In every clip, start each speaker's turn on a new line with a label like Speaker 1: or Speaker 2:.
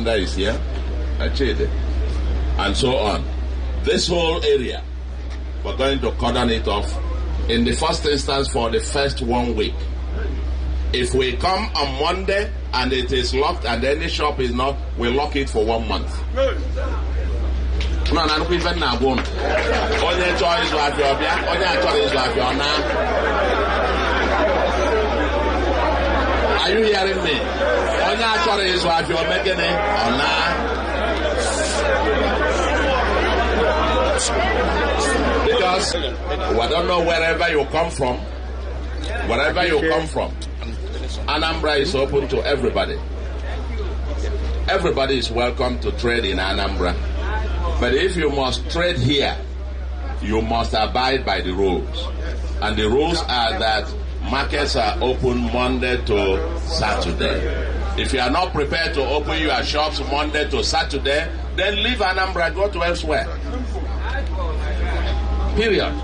Speaker 1: Remender is here, Achede, and so on. This whole area, we're going to cordon it off in the first instance for the first 1 week. If we come on Monday and it is locked and any shop is not, we lock it for 1 month. Are you hearing me? Because we don't know wherever you come from. Anambra is open to everybody. Everybody is welcome to trade in Anambra. But if you must trade here, you must abide by the rules. And the rules are that markets are open Monday to Saturday. If you are not prepared to open your shops Monday to Saturday, then leave Anambra, go to elsewhere. Period.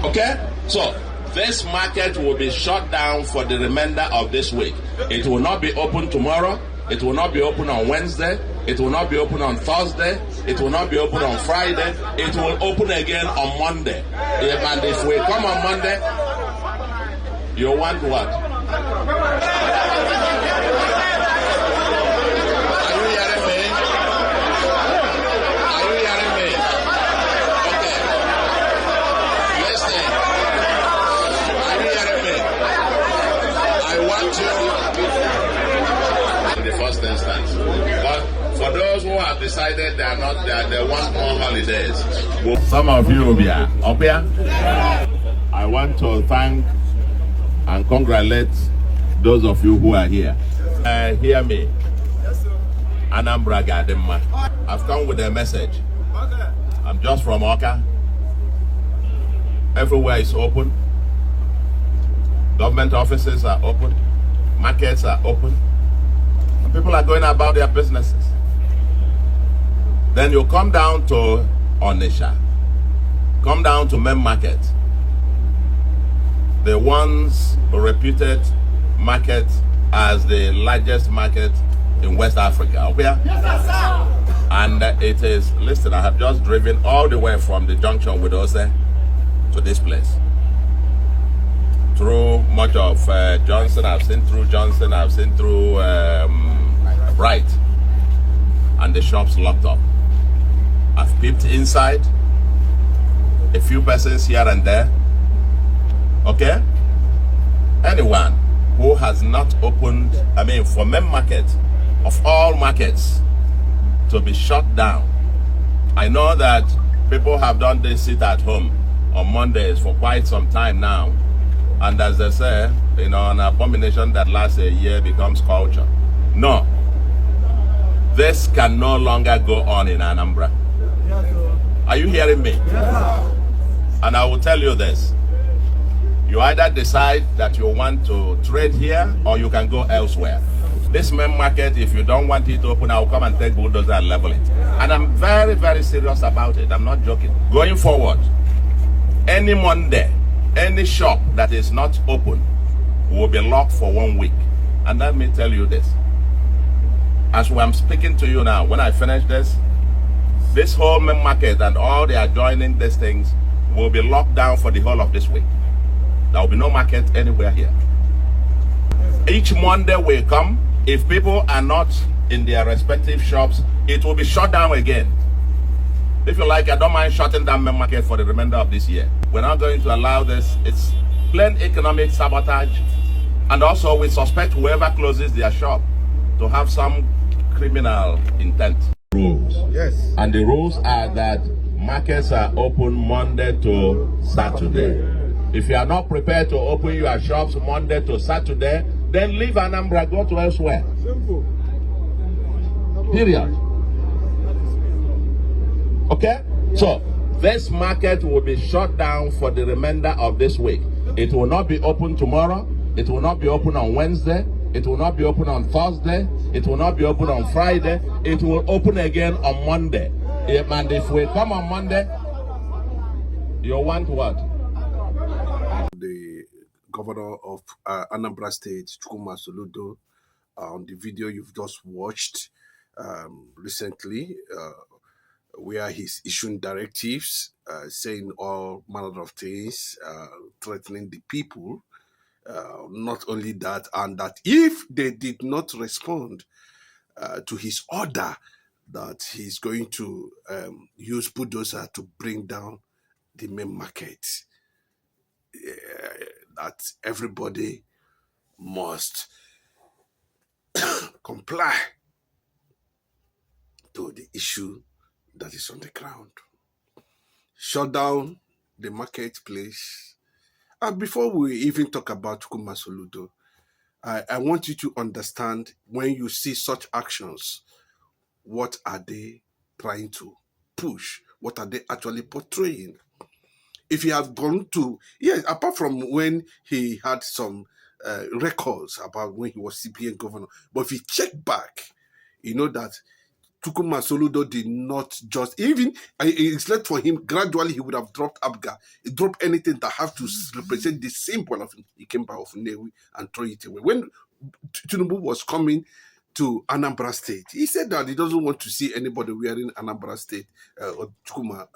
Speaker 1: Okay? So, this market will be shut down for the remainder of this week. It will not be open tomorrow. It will not be open on Wednesday. It will not be open on Thursday. It will not be open on Friday. It will open again on Monday. And if we come on Monday, you want what? Are you hearing me? Are you hearing me? Okay. Listen. Are you hearing me? I want you in the first instance. But for those who have decided they are not there, they want more holidays. Some of you will be up here. I want to thank and congratulate those of you who are here. Hear me. Anambra Gadema. I've come with a message. I'm just from Oka. Everywhere is open. Government offices are open. Markets are open. And people are going about their businesses. Then you come down to Onitsha. Come down to main market. The once reputed market as the largest market in West Africa. Okay? Yes, sir. And it is, listen, I have just driven all the way from the junction with Ose to this place. Through much of Johnson, I've seen through Johnson, I've seen through Bright. And the shops locked up. I've peeped inside. A few persons here and there. Okay? Anyone who has not opened, for main market, of all markets, to be shut down. I know that people have done this sit at home on Mondays for quite some time now. And as they say, an abomination that lasts a year becomes culture. No. This can no longer go on in Anambra. Are you hearing me? And I will tell you this. You either decide that you want to trade here or you can go elsewhere. This main market, if you don't want it open, I'll come and take bulldozer and level it. And I'm very, very serious about it. I'm not joking. Going forward, any Monday, any shop that is not open will be locked for 1 week. And let me tell you this. As I'm speaking to you now, when I finish this whole main market and all the adjoining these things will be locked down for the whole of this week. There will be no market anywhere here. Each Monday will come. If people are not in their respective shops, it will be shut down again. If you like, I don't mind shutting down main market for the remainder of this year. We're not going to allow this. It's plain economic sabotage. And also we suspect whoever closes their shop to have some criminal intent. Rules. Yes. And the rules are that markets are open Monday to Saturday. If you are not prepared to open your shops Monday to Saturday, then leave Anambra, go to elsewhere. Simple. Period. Okay? So, this market will be shut down for the remainder of this week. It will not be open tomorrow. It will not be open on Wednesday. It will not be open on Thursday. It will not be open on Friday. It will open again on Monday. And if we come on Monday, you want what?
Speaker 2: The governor of Anambra State, Soludo, on the video you've just watched recently, where he's issuing directives, saying all manner of things, threatening the people. Not only that, and that if they did not respond to his order, that he's going to use bulldozer to bring down the main market. That everybody must comply to the issue that is on the ground. Shut down the marketplace. And before we even talk about Soludo, I want you to understand, when you see such actions, what are they trying to push? What are they actually portraying? If you have gone to, yes, apart from when he had some records about when he was CPN governor, but if you check back, you know that Soludo did not just, even it's left for him, gradually he would have dropped Abga, drop anything that have to represent the symbol of Ikemba of Newi and throw it away. When Tinubu was coming to Anambra State, he said that he doesn't want to see anybody wearing Anambra State or Chukuma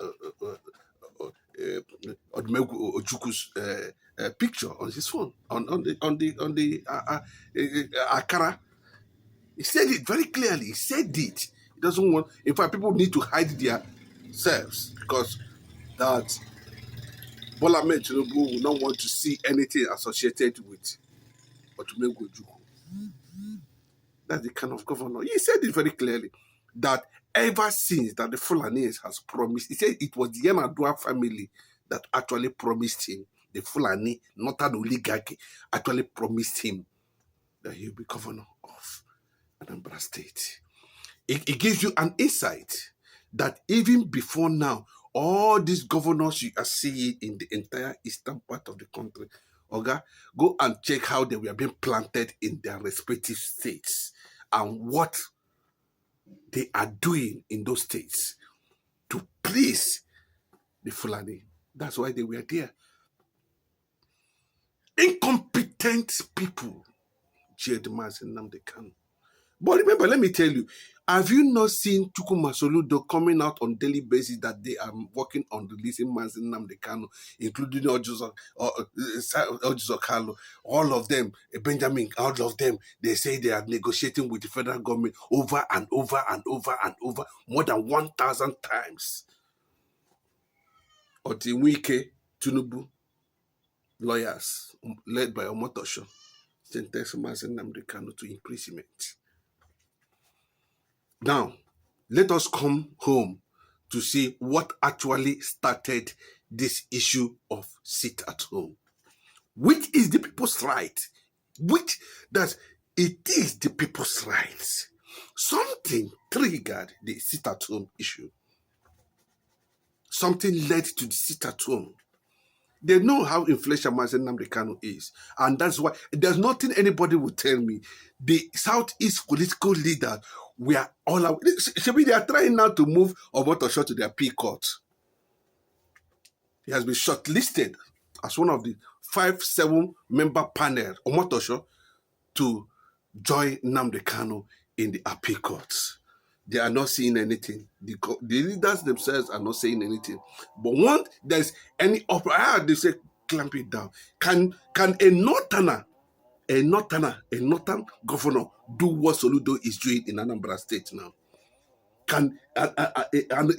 Speaker 2: Ojuku's picture on his phone, on the Akara. He said it very clearly. He said it. He doesn't want. In fact, people need to hide their selves because that Bola Ahmed Tinubu will not want to see anything associated with Otumegu Ojukwu. That's the kind of governor. He said it very clearly that ever since that the Fulanese has promised, he said it was the Yanadua family that actually promised him, the Fulani, not an oligarchy, actually promised him that he'll be governor of Anambra State. It gives you an insight that even before now, all these governors you are seeing in the entire eastern part of the country, Oga, go and check how they were being planted in their respective states and what they are doing in those states to please the Fulani. That's why they were there. Incompetent people, nnamdikanu. But remember, let me tell you, have you not seen Soludo coming out on daily basis that they are working on releasing nnamdikanu, including Ojuzokalo, all of them, Benjamin, all of them, they say they are negotiating with the federal government over and over and over and over, more than 1,000 times. Otiwike, Tinubu, lawyers led by Omotosho, sentenced nnamdikanu to imprisonment. Now, let us come home to see what actually started this issue of sit at home. Which is the people's right? It is the people's rights. Something triggered the sit at home issue. Something led to the sit at home. They know how influential nnamdikanu is. And that's why there's nothing anybody will tell me. The Southeast political leaders were all out. They are trying now to move Omotosho to their P court. He has been shortlisted as one of the 5-7 member panel, Omotosho, to join Nnamdikanu in the appeal courts. They are not seeing anything. The leaders themselves are not saying anything. But once there's any offer, they say, clamp it down. Can a northern governor do what Soludo is doing in Anambra State now? Can a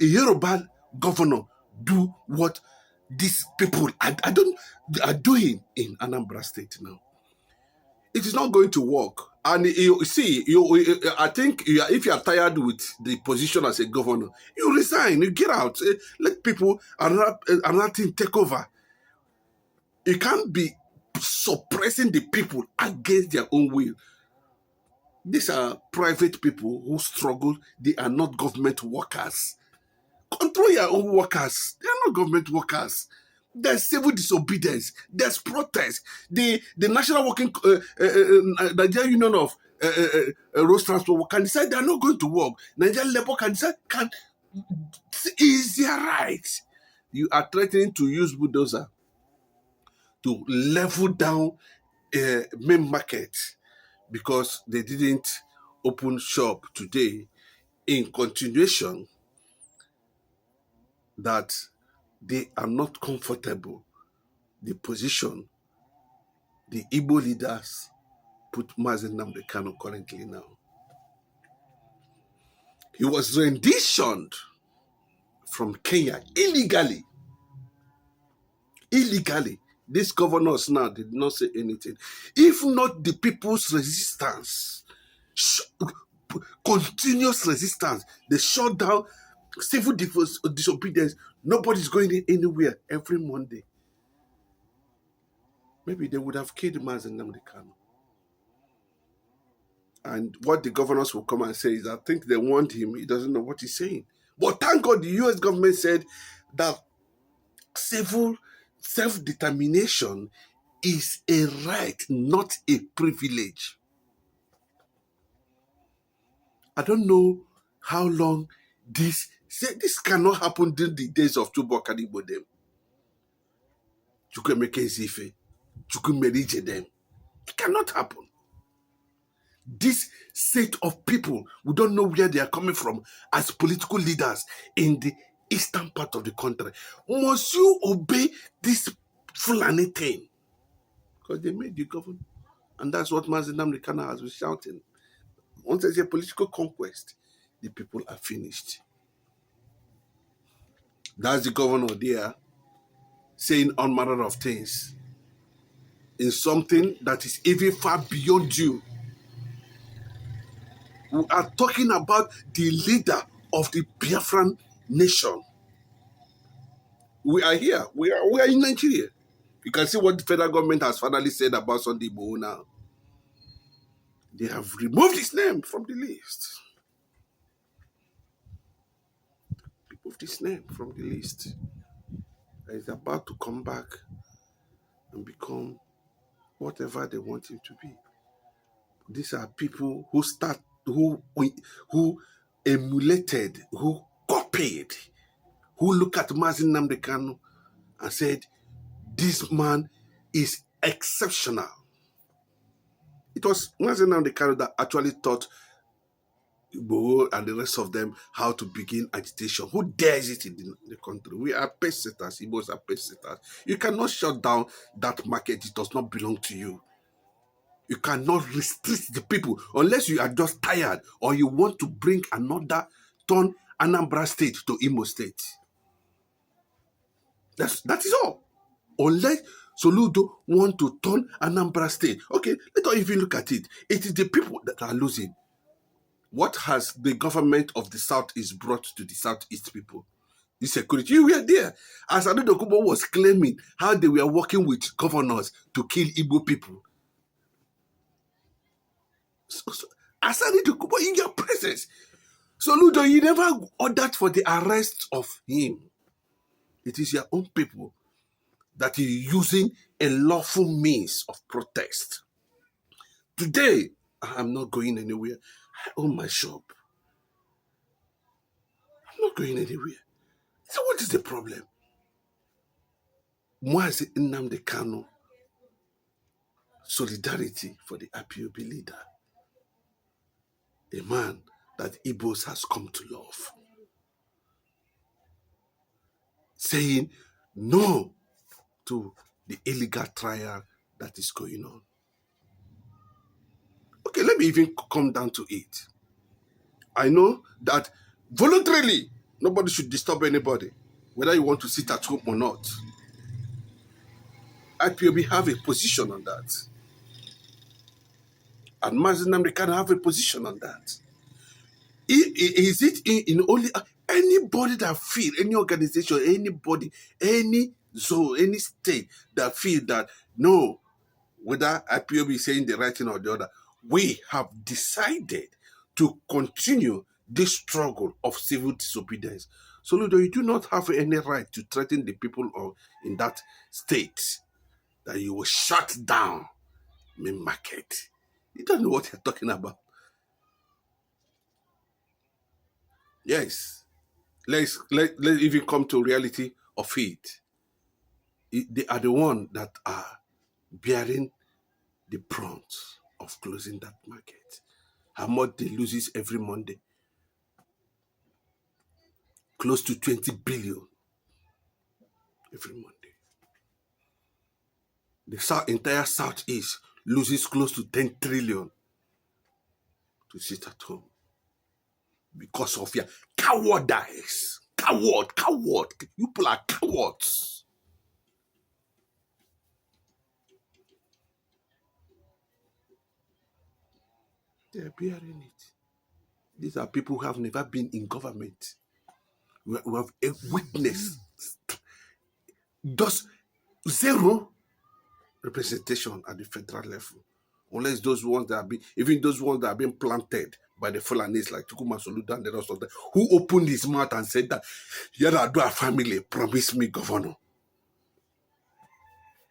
Speaker 2: Yoruba governor do what these people are doing in Anambra State now? It is not going to work. And you see, I think if you are tired with the position as a governor, you resign, you get out, let people, another thing take over. You can't be suppressing the people against their own will. These are private people who struggle. They are not government workers. Control your own workers. They are not government workers. There's civil disobedience. There's protest. The National Working Nigerian Union of Road Transport can decide they are not going to work. Nigerian Labour can decide is their right. You are threatening to use bulldozer to level down main market because they didn't open shop today, in continuation that they are not comfortable the position the Igbo leaders put Mazi Nnamdi Kanu currently now. He was renditioned from Kenya illegally. Illegally. These governors now did not say anything. If not the people's resistance, continuous resistance, they shut down civil disobedience, nobody's going anywhere every Monday. Maybe they would have killed Mazi Nnamdi Kanu. And what the governors will come and say is, I think they want him. He doesn't know what he's saying. But thank God the US government said that civil self-determination is a right, not a privilege. I don't know how long this cannot happen during the days of Tubok and Igbo them. Chukwemeke Zife, Chukwumerije them. It cannot happen. This set of people, we don't know where they are coming from as political leaders in the eastern part of the country. Must you obey this Fulani thing? Because they made you govern. And that's what Mazi Nnamdi Kanu has been shouting. Once there's a political conquest, the people are finished. That's the governor there saying all manner of things in something that is even far beyond you. We are talking about the leader of the Biafran nation. We are here. We are in Nigeria. You can see what the federal government has finally said about Sunday Igboho now. They have removed his name from the list. Removed his name from the list. He's about to come back and become whatever they want him to be. These are people who emulated, who copied, who look at Mazi Nnamdi Kanu and said, this man is exceptional. It was Mazi Nnamdi Kanu that actually taught Igbo and the rest of them how to begin agitation. Who dares it in the country? We are pace setters. Igbos are pace setters. You cannot shut down that market. It does not belong to you. You cannot restrict the people unless you are just tired or you want to bring another turn Anambra state to Imo state. That is all. Unless Soludo want to turn Anambra state. Okay, let us even look at it. It is the people that are losing. What has the government of the Southeast brought to the Southeast people? The security. You were there. As Soludo Kubo was claiming how they were working with governors to kill Igbo people. Asani Kubo in your presence. Soludo, you never ordered for the arrest of him. It is your own people that you're using a lawful means of protest. Today, I'm not going anywhere. I own my shop. I'm not going anywhere. So what is the problem? Mazi Nnamdi Kanu, solidarity for the IPOB leader. A man that Igbos has come to love. Saying no to the illegal trial that is going on. Okay, let me even come down to it. I know that voluntarily, nobody should disturb anybody, whether you want to sit at home or not. IPOB have a position on that. And Mazi Nnamdi Kanu have a position on that. Is it in only anybody that feel, any organization, anybody, any zone, any state that feel that, no, whether IPOB is saying the right thing or the other, we have decided to continue this struggle of civil disobedience. Soludo, you do not have any right to threaten the people in that state that you will shut down main market. You don't know what you're talking about. Yes. Let's even come to reality of it. They are the ones that are bearing the brunt of of closing that market. How much they loses every Monday? Close to 20 billion every Monday. The entire Southeast loses close to 10 trillion to sit at home because of your cowardice. Coward. You people are cowards. They are bearing it. These are people who have never been in government. We have witnessed just zero representation at the federal level. Unless those ones that have been, even those ones that have been planted by the Fulanis like Tukuma Soludo and the rest of them, who opened his mouth and said that Yaradua family promised me governor.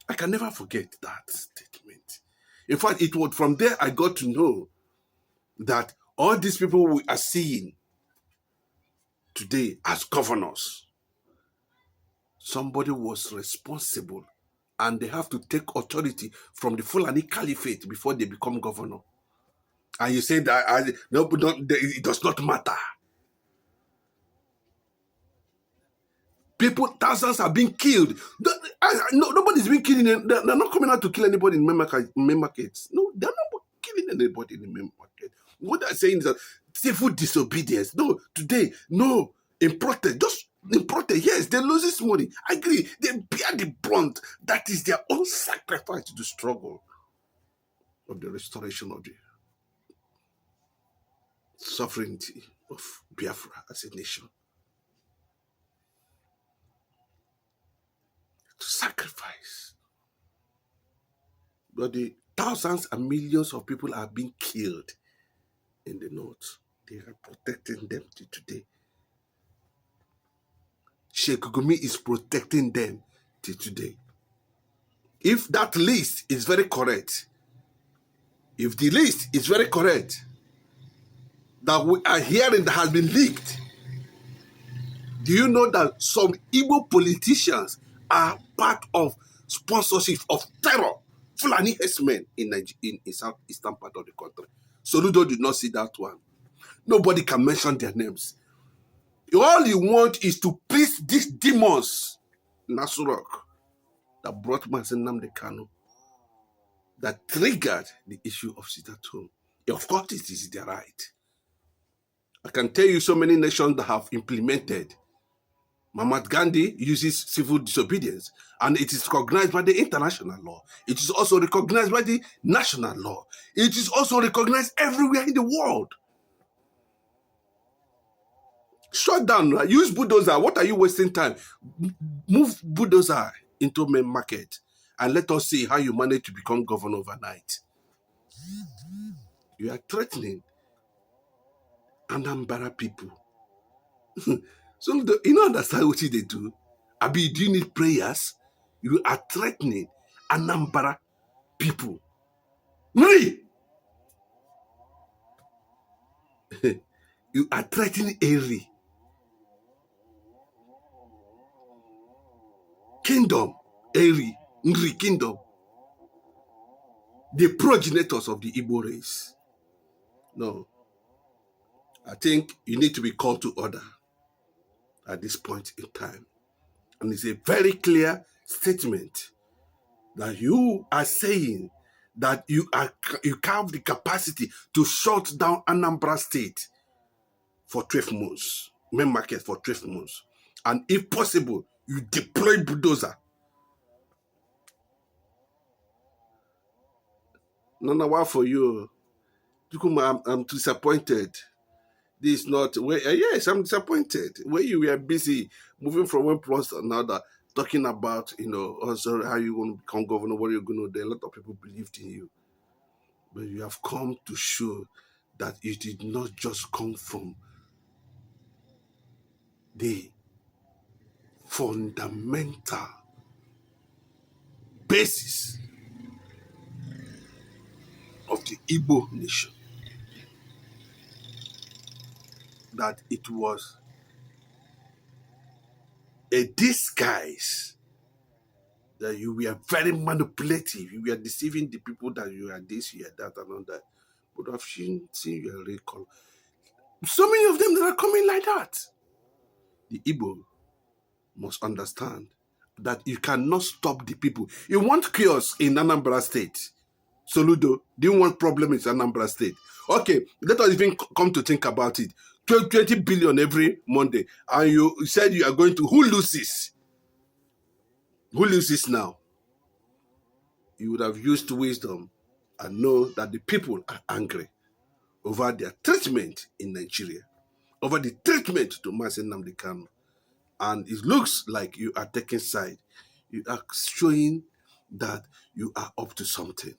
Speaker 2: I can never forget that statement. In fact, it was from there I got to know that all these people we are seeing today as governors, somebody was responsible and they have to take authority from the Fulani Caliphate before they become governor. And you say that it does not matter. People, thousands are being killed. Nobody's been killing them. They're not coming out to kill anybody in main markets. No, they're not killing anybody in the main market. What they're saying is that civil disobedience. No, today, no. In protest, just in protest, yes, they lose this money. I agree. They bear the brunt. That is their own sacrifice to the struggle of the restoration of the sovereignty of Biafra as a nation. To sacrifice. But the thousands and millions of people are being killed in the north. They are protecting them till today. Sheikh Gumi is protecting them till today. If that list is very correct, if the list is very correct, that we are hearing that has been leaked, do you know that some Igbo politicians are part of sponsorship of terror, Fulani herdsmen in southeastern part of the country? Soludo did not see that one. Nobody can mention their names. All you want is to please these demons, Nasurok, that brought nnamdikanu, that triggered the issue of sit at home. Of course, it is their right. I can tell you so many nations that have implemented. Mahatma Gandhi uses civil disobedience, and it is recognized by the international law. It is also recognized by the national law. It is also recognized everywhere in the world. Shut down, use bulldozer. What are you wasting time? Move bulldozer into main market and let us see how you manage to become governor overnight. You are threatening Anambra people. So you don't understand what they do. Abi, do you need prayers? You are threatening Anambra people. Really? You are threatening Eri. Kingdom, Eri, Nri kingdom. The progenitors of the Igbo race. No. I think you need to be called to order at this point in time. And it's a very clear statement that you are saying that you have the capacity to shut down Anambra State for 12 months, main market for 12 months. And if possible, you deploy bulldozer. No, why for you? I'm disappointed. This is not where. Yes, I'm disappointed. Where you were busy moving from one place to another, talking about, also how you want to become governor, what you're going to do. A lot of people believed in you. But you have come to show that it did not just come from the fundamental basis of the Igbo nation. That it was a disguise that you were very manipulative. You were deceiving the people that you are this, you are that, and all that. But I've seen your real color. So many of them that are coming like that. The Igbo must understand that you cannot stop the people. You want chaos in Anambra State. Soludo didn't want problem in Anambra State. Okay, let us even come to think about it. 20 billion every Monday. And you said you are going to, who loses? Who loses now? You would have used wisdom and know that the people are angry over their treatment in Nigeria, over the treatment to nnamdikanu. And it looks like you are taking side. You are showing that you are up to something.